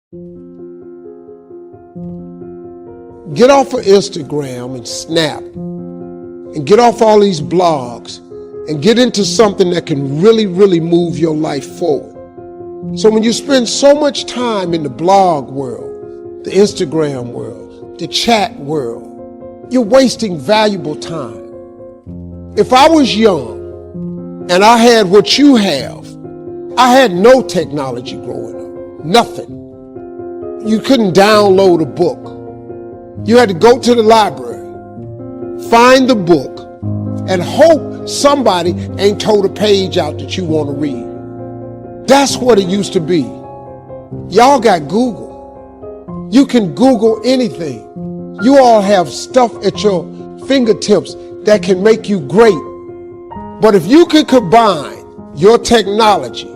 Get off of Instagram and Snap and get off all these blogs and get into something that can really, really move your life forward. So when you spend so much time in the blog world, the Instagram world, the chat world, you're wasting valuable time. If I was young and I had what you have, I had no technology growing up, nothing. You couldn't download a book. You had to go to the library, find the book, and hope somebody ain't told a page out that you want to read. That's what it used to be. Y'all got Google. You can Google anything. You all have stuff at your fingertips that can make you great. But if you could combine your technology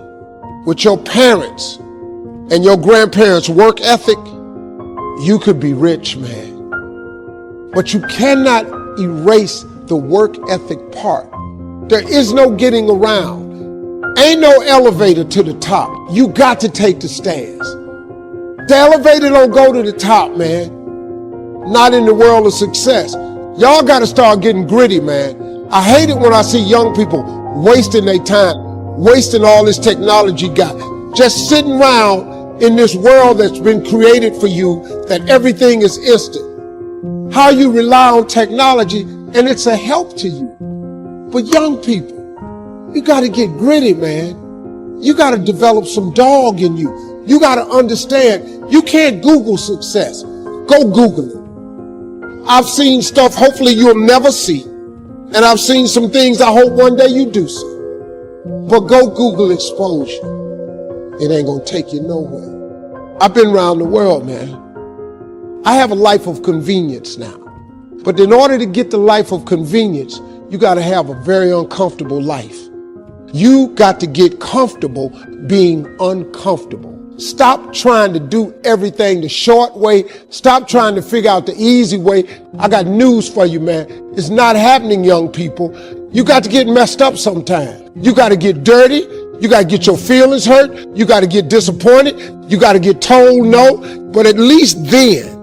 with your parents and your grandparents' work ethic, you could be rich, man. But you cannot erase the work ethic part. There is no getting around. Ain't no elevator to the top. You got to take the stairs. The elevator don't go to the top, man. Not in the world of success. Y'all got to start getting gritty, man. I hate it when I see young people wasting their time, wasting all this technology got, just sitting around in this world that's been created for you, that everything is instant. How you rely on technology, and it's a help to you. But young people, you got to get gritty, man. You got to develop some dog in you. You got to understand, you can't Google success. Go Google it. I've seen stuff hopefully you'll never see. And I've seen some things I hope one day you do see. But go Google exposure. It ain't gonna take you nowhere. I've been around the world, man. I have a life of convenience now. But in order to get the life of convenience, you gotta have a very uncomfortable life. You got to get comfortable being uncomfortable. Stop trying to do everything the short way. Stop trying to figure out the easy way. I got news for you, man. It's not happening, young people. You got to get messed up sometime. You got to get dirty. You got to get your feelings hurt. You got to get disappointed. You got to get told no. But at least then,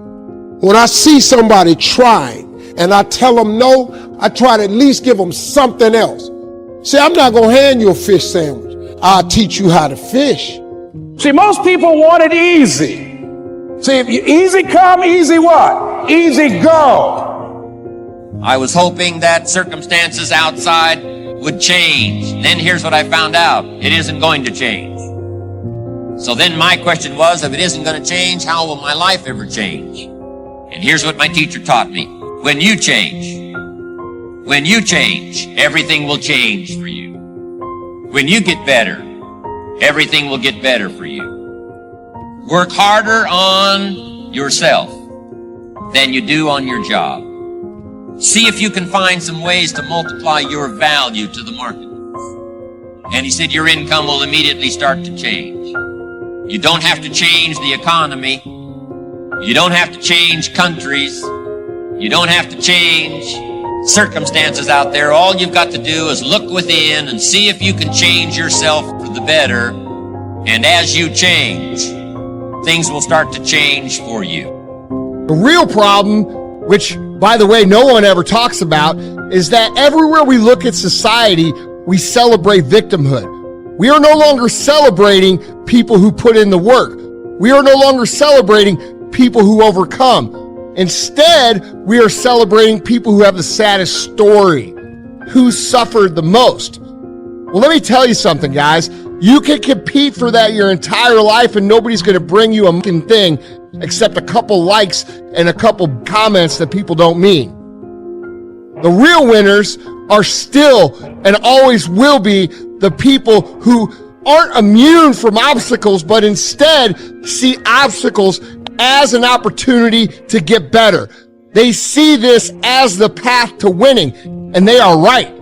when I see somebody trying and I tell them no, I try to at least give them something else. See, I'm not going to hand you a fish sandwich. I'll teach you how to fish. See, most people want it easy. See, if you easy come, easy what? Easy go. I was hoping that circumstances outside would change. Then here's what I found out. It isn't going to change. So then my question was, if it isn't going to change, how will my life ever change? And here's what my teacher taught me. When you change, everything will change for you. When you get better, everything will get better for you. Work harder on yourself than you do on your job. See if you can find some ways to multiply your value to the market. And he said your income will immediately start to change. You don't have to change the economy. You don't have to change countries. You don't have to change circumstances out there. All you've got to do is look within and see if you can change yourself for the better. And as you change, things will start to change for you. The real problem, which, by the way, no one ever talks about, is that everywhere we look at society, we celebrate victimhood. We are no longer celebrating people who put in the work. We are no longer celebrating people who overcome. Instead, we are celebrating people who have the saddest story, who suffered the most. Well, let me tell you something, guys. You can compete for that your entire life and nobody's going to bring you a thing except a couple likes and a couple comments that people don't mean. The real winners are still and always will be the people who aren't immune from obstacles, but instead see obstacles as an opportunity to get better. They see this as the path to winning, and they are right.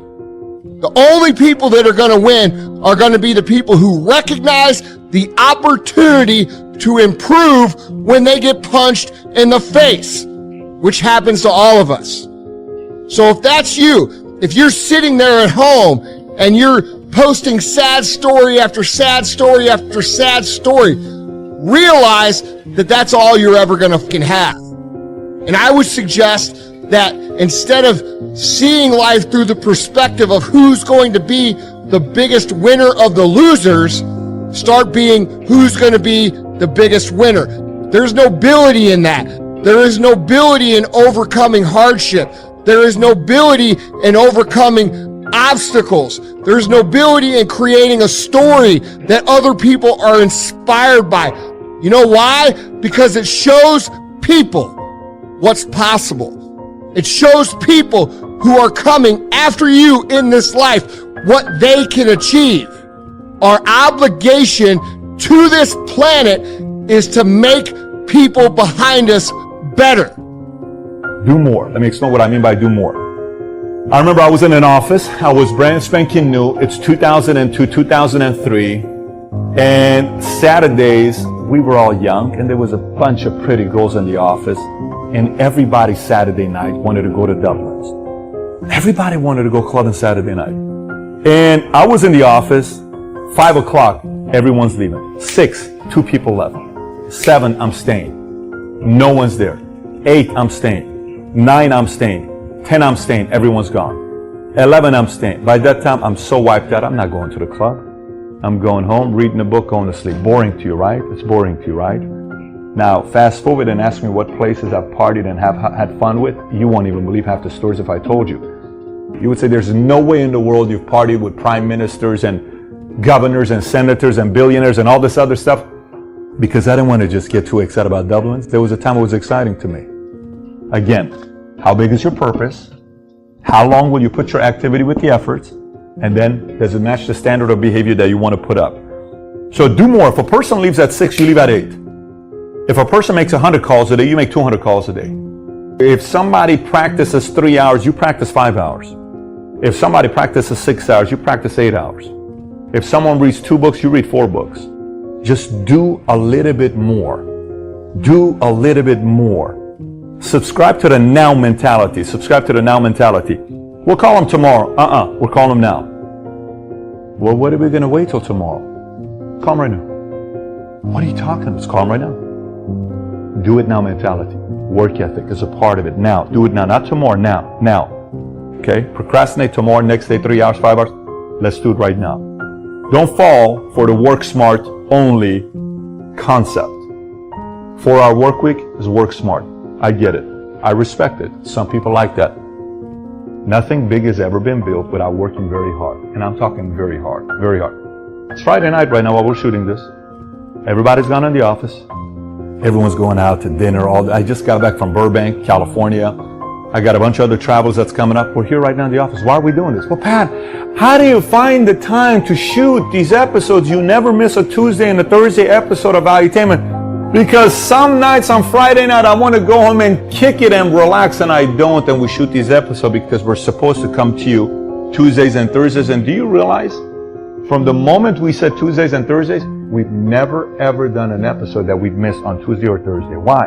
The only people that are going to win are going to be the people who recognize the opportunity to improve when they get punched in the face, which happens to all of us. So if that's you, if you're sitting there at home and you're posting sad story after sad story after sad story, realize that that's all you're ever going to have. And I would suggest that instead of seeing life through the perspective of who's going to be the biggest winner of the losers, start being who's going to be the biggest winner. There's nobility in that. There is nobility in overcoming hardship. There is nobility in overcoming obstacles. There's nobility in creating a story that other people are inspired by. You know why? Because it shows people what's possible. It shows people who are coming after you in this life what they can achieve. Our obligation to this planet is to make people behind us better. Do more. Let me explain what I mean by do more. I remember I was in an office. I was brand spanking new. It's 2002, 2003. And Saturdays, we were all young, and there was a bunch of pretty girls in the office. And everybody Saturday night wanted to go to Dublin's. Everybody wanted to go clubbing Saturday night. And I was in the office. 5 o'clock, everyone's leaving. 6, 2 people left. 7, I'm staying. No one's there. 8, I'm staying. 9, I'm staying. 10, I'm staying. Everyone's gone. 11, I'm staying. By that time, I'm so wiped out, I'm not going to the club. I'm going home, reading a book, going to sleep. Boring to you, right? It's boring to you, right? Now, fast forward and ask me what places I've partied and have had fun with. You won't even believe half the stories if I told you. You would say there's no way in the world you've partied with prime ministers and governors and senators and billionaires and all this other stuff, because I didn't want to just get too excited about Dublin's. There was a time it was exciting to me. Again, how big is your purpose? How long will you put your activity with the efforts? And then does it match the standard of behavior that you want to put up? So do more. If a person leaves at 6, you leave at 8. If a person makes 100 calls a day, you make 200 calls a day. If somebody practices 3 hours, you practice 5 hours. If somebody practices 6 hours, you practice 8 hours. If someone reads 2 books, you read 4 books. Just do a little bit more. Do a little bit more. Subscribe to the now mentality. Subscribe to the now mentality. We'll call them tomorrow. We'll call them now. Well, what are we going to wait till tomorrow? Call them right now. What are you talking about? Just call them right now. Do it now mentality. Work ethic is a part of it. Now. Do it now. Not tomorrow. Now. Now. Okay? Procrastinate tomorrow, next day, 3 hours, 5 hours. Let's do it right now. Don't fall for the work smart only concept. 4-hour work week is work smart. I get it. I respect it. Some people like that. Nothing big has ever been built without working very hard. And I'm talking very hard. Very hard. It's Friday night right now while we're shooting this. Everybody's gone in the office. Everyone's going out to dinner. I just got back from Burbank, California. I got a bunch of other travels that's coming up. We're here right now in the office. Why are we doing this? Well, Pat, how do you find the time to shoot these episodes? You never miss a Tuesday and a Thursday episode of Valuetainment. Because some nights on Friday night, I want to go home and kick it and relax, and I don't. And we shoot these episodes because we're supposed to come to you Tuesdays and Thursdays. And do you realize, from the moment we said Tuesdays and Thursdays, we've never, ever done an episode that we've missed on Tuesday or Thursday. Why?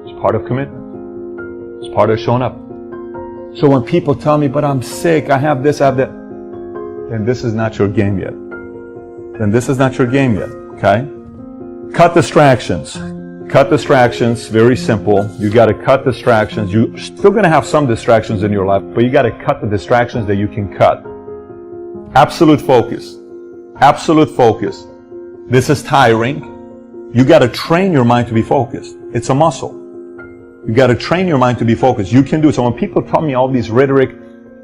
It's part of commitment. It's part of showing up. So when people tell me, but I'm sick, I have this, I have that, then this is not your game yet. Then this is not your game yet, okay? Cut distractions. Cut distractions, very simple. You got to cut distractions. You're still going to have some distractions in your life, but you got to cut the distractions that you can cut. Absolute focus. Absolute focus. This is tiring. You got to train your mind to be focused. It's a muscle. You got to train your mind to be focused. You can do it. So when people tell me all these rhetoric,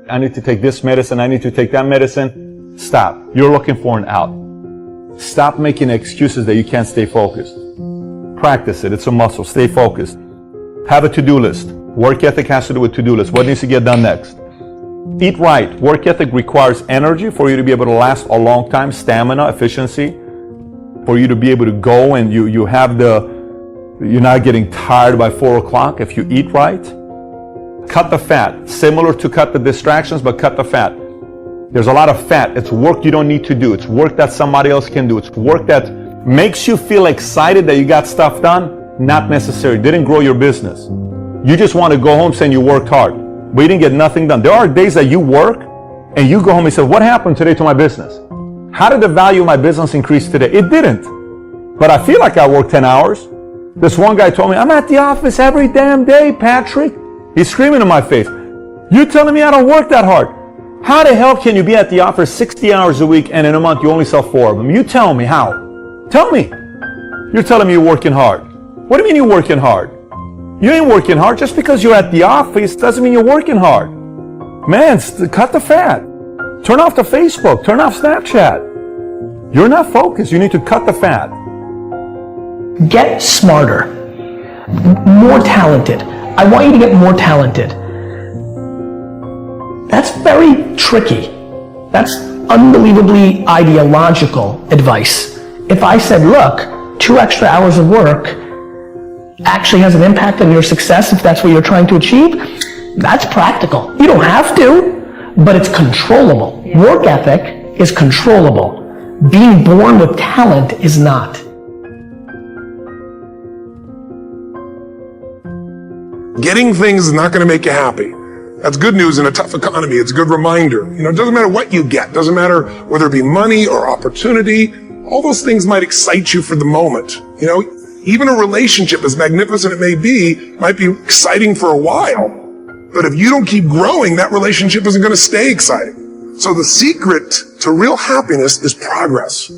I need to take this medicine, I need to take that medicine, stop. You're looking for an out. Stop making excuses that you can't stay focused. Practice it. It's a muscle. Stay focused. Have a to-do list. Work ethic has to do with to-do list. What needs to get done next? Eat right. Work ethic requires energy for you to be able to last a long time, stamina, efficiency, for you to be able to go and you're not getting tired by 4 o'clock if you eat right. Cut the fat. Similar to cut the distractions, but cut the fat. There's a lot of fat. It's work you don't need to do. It's work that somebody else can do. It's work that makes you feel excited that you got stuff done. Not necessary. Didn't grow your business. You just want to go home saying you worked hard, but you didn't get nothing done. There are days that you work and you go home and say, what happened today to my business? How did the value of my business increase today? It didn't. but I feel like I work 10 hours. This one guy told me, I'm at the office every damn day, Patrick. He's screaming in my face. You're telling me I don't work that hard. How the hell can you be at the office 60 hours a week and in a month you only sell 4 of them? You tell me how. Tell me. You're telling me you're working hard. What do you mean you're working hard? You ain't working hard. Just because you're at the office doesn't mean you're working hard. Man, cut the fat. Turn off the Facebook. Turn off Snapchat. You're not focused. You need to cut the fat. Get smarter. More talented. I want you to get more talented. That's very tricky. That's unbelievably ideological advice. If I said, look, 2 extra hours of work actually has an impact on your success if that's what you're trying to achieve, that's practical. You don't have to, but it's controllable. Work ethic is controllable. Being born with talent is not. Getting things is not going to make you happy. That's good news in a tough economy. It's a good reminder. You know, it doesn't matter what you get. It doesn't matter whether it be money or opportunity. All those things might excite you for the moment. You know, even a relationship, as magnificent it may be, might be exciting for a while. But if you don't keep growing, that relationship isn't going to stay exciting. So the secret to real happiness is progress.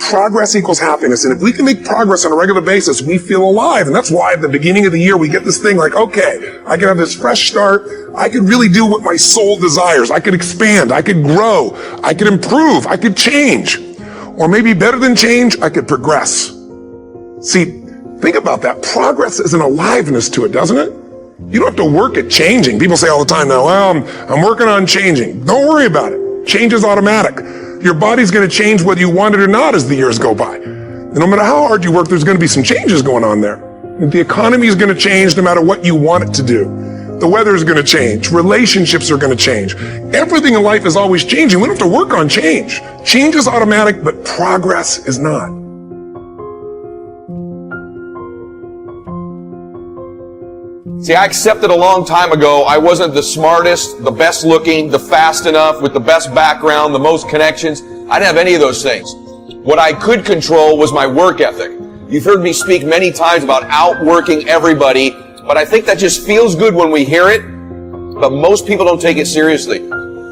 Progress equals happiness. And if we can make progress on a regular basis, we feel alive. And that's why at the beginning of the year, we get this thing like, okay, I can have this fresh start. I could really do what my soul desires. I could expand. I could grow. I could improve. I could change. Or maybe better than change, I could progress. See, think about that. Progress is an aliveness to it, doesn't it? You don't have to work at changing. People say all the time now, well, I'm working on changing. Don't worry about it. Change is automatic. Your body's going to change whether you want it or not as the years go by. And no matter how hard you work, there's going to be some changes going on there. And the economy is going to change no matter what you want it to do. The weather is going to change. Relationships are going to change. Everything in life is always changing. We don't have to work on change. Change is automatic, but progress is not. See, I accepted a long time ago I wasn't the smartest, the best looking, the fast enough, with the best background, the most connections. I didn't have any of those things. What I could control was my work ethic. You've heard me speak many times about outworking everybody, but I think that just feels good when we hear it, but most people don't take it seriously.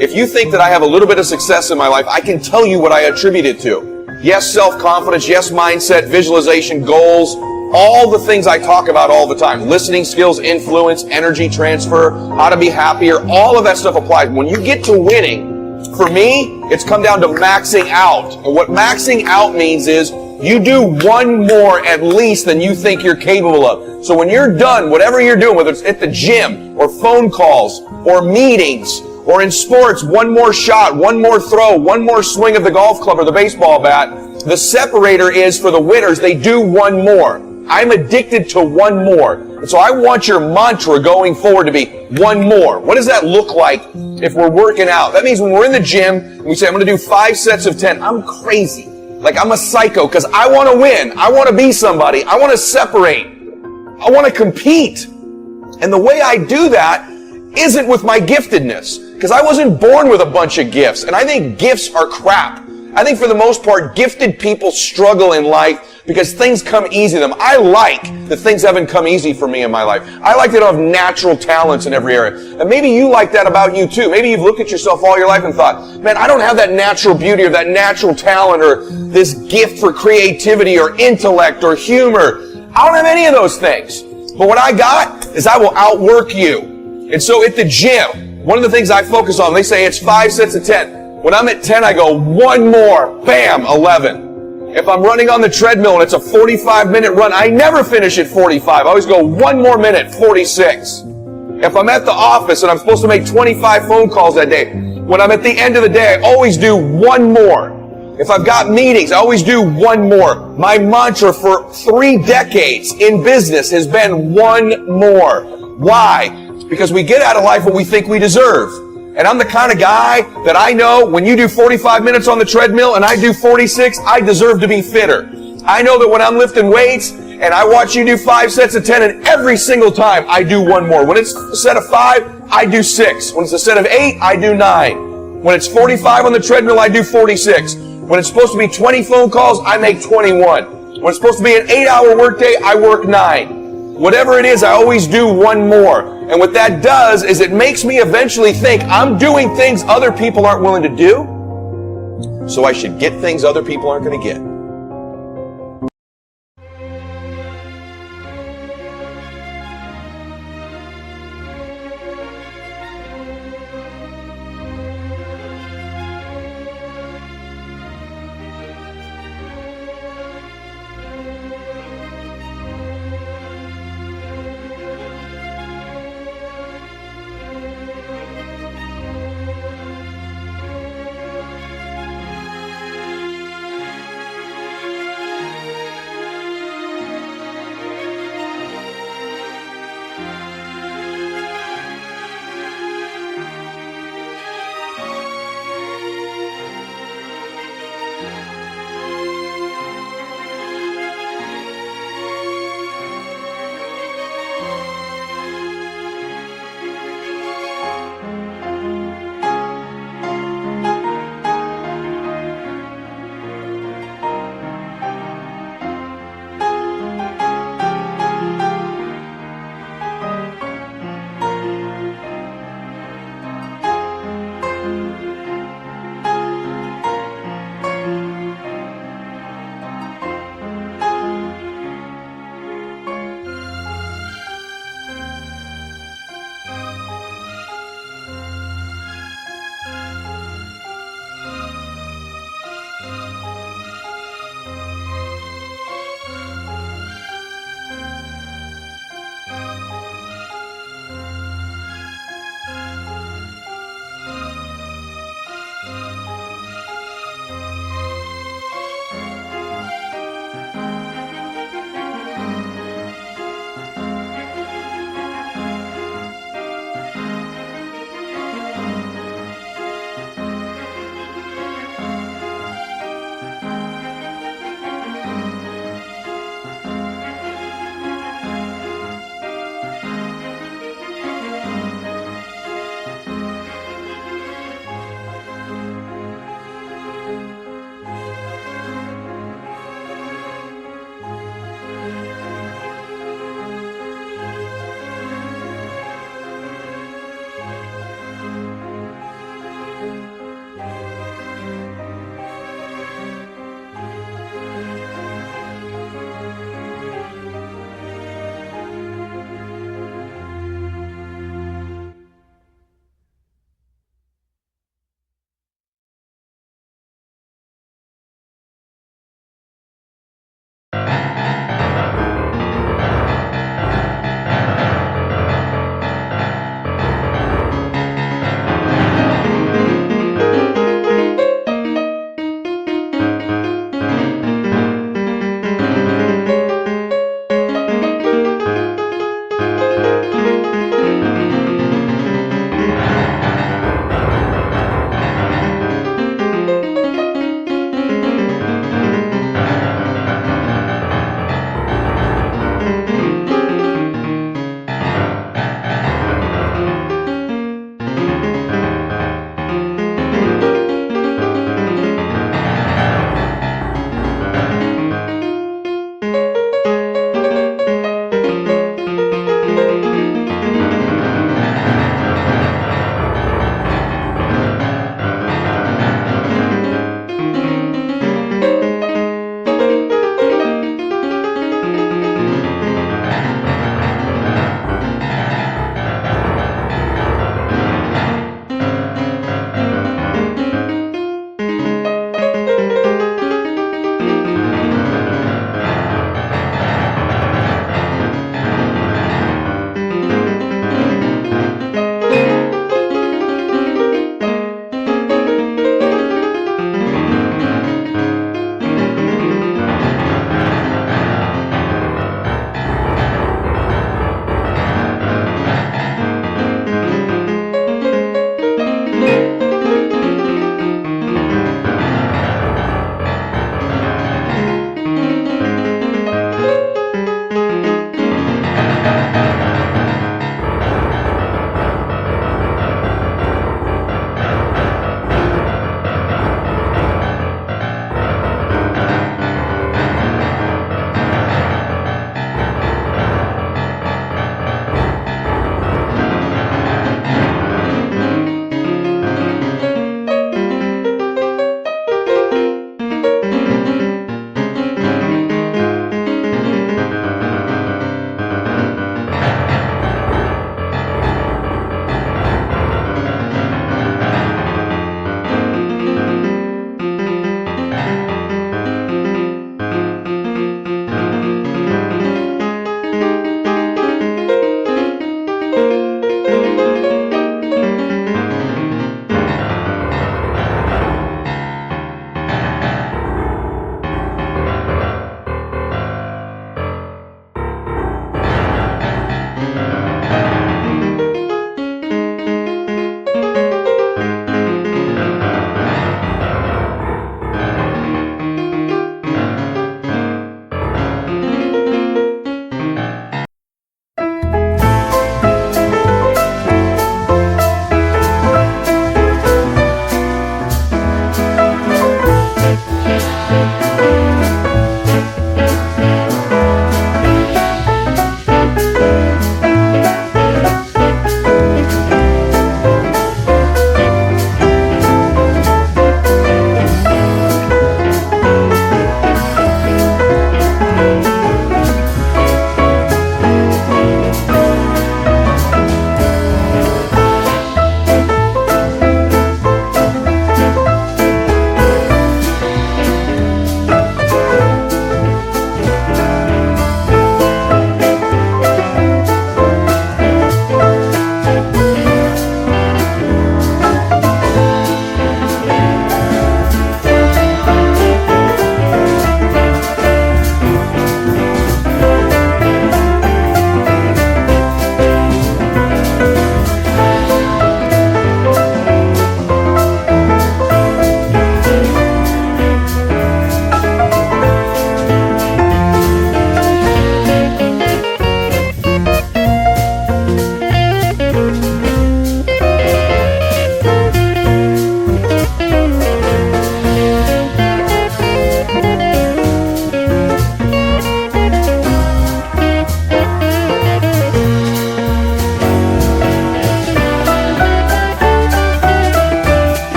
If you think that I have a little bit of success in my life, I can tell you what I attribute it to. Yes, self-confidence, yes, mindset, visualization, goals, all the things I talk about all the time. Listening skills, influence, energy transfer, how to be happier, all of that stuff applies. When you get to winning, for me, it's come down to maxing out. And what maxing out means is you do one more at least than you think you're capable of. So when you're done, whatever you're doing, whether it's at the gym or phone calls or meetings or in sports, one more shot, one more throw, one more swing of the golf club or the baseball bat, the separator is for the winners, they do one more. I'm addicted to one more. And so I want your mantra going forward to be one more. What does that look like if we're working out? That means when we're in the gym and we say, I'm going to do 5 sets of 10, I'm crazy. Like I'm a psycho because I want to win. I want to be somebody. I want to separate. I want to compete. And the way I do that isn't with my giftedness, because I wasn't born with a bunch of gifts. And I think gifts are crap. I think for the most part, gifted people struggle in life because things come easy to them. I like that things haven't come easy for me in my life. I like that I have natural talents in every area. And maybe you like that about you too. Maybe you've looked at yourself all your life and thought, man, I don't have that natural beauty or that natural talent or this gift for creativity or intellect or humor. I don't have any of those things. But what I got is I will outwork you. And so at the gym, one of the things I focus on, they say it's 5 sets of 10. When I'm at 10, I go one more, bam, 11. If I'm running on the treadmill and it's a 45-minute run, I never finish at 45. I always go one more minute, 46. If I'm at the office and I'm supposed to make 25 phone calls that day, when I'm at the end of the day, I always do one more. If I've got meetings, I always do one more. My mantra for 3 decades in business has been one more. Why? Because we get out of life what we think we deserve. And I'm the kind of guy that I know when you do 45 minutes on the treadmill and I do 46, I deserve to be fitter. I know that when I'm lifting weights and I watch you do 5 sets of 10 and every single time I do one more. When it's a set of 5, I do 6. When it's a set of 8, I do 9. When it's 45 on the treadmill, I do 46. When it's supposed to be 20 phone calls, I make 21. When it's supposed to be an 8-hour workday, I work 9. Whatever it is, I always do one more. And what that does is it makes me eventually think I'm doing things other people aren't willing to do, so I should get things other people aren't going to get.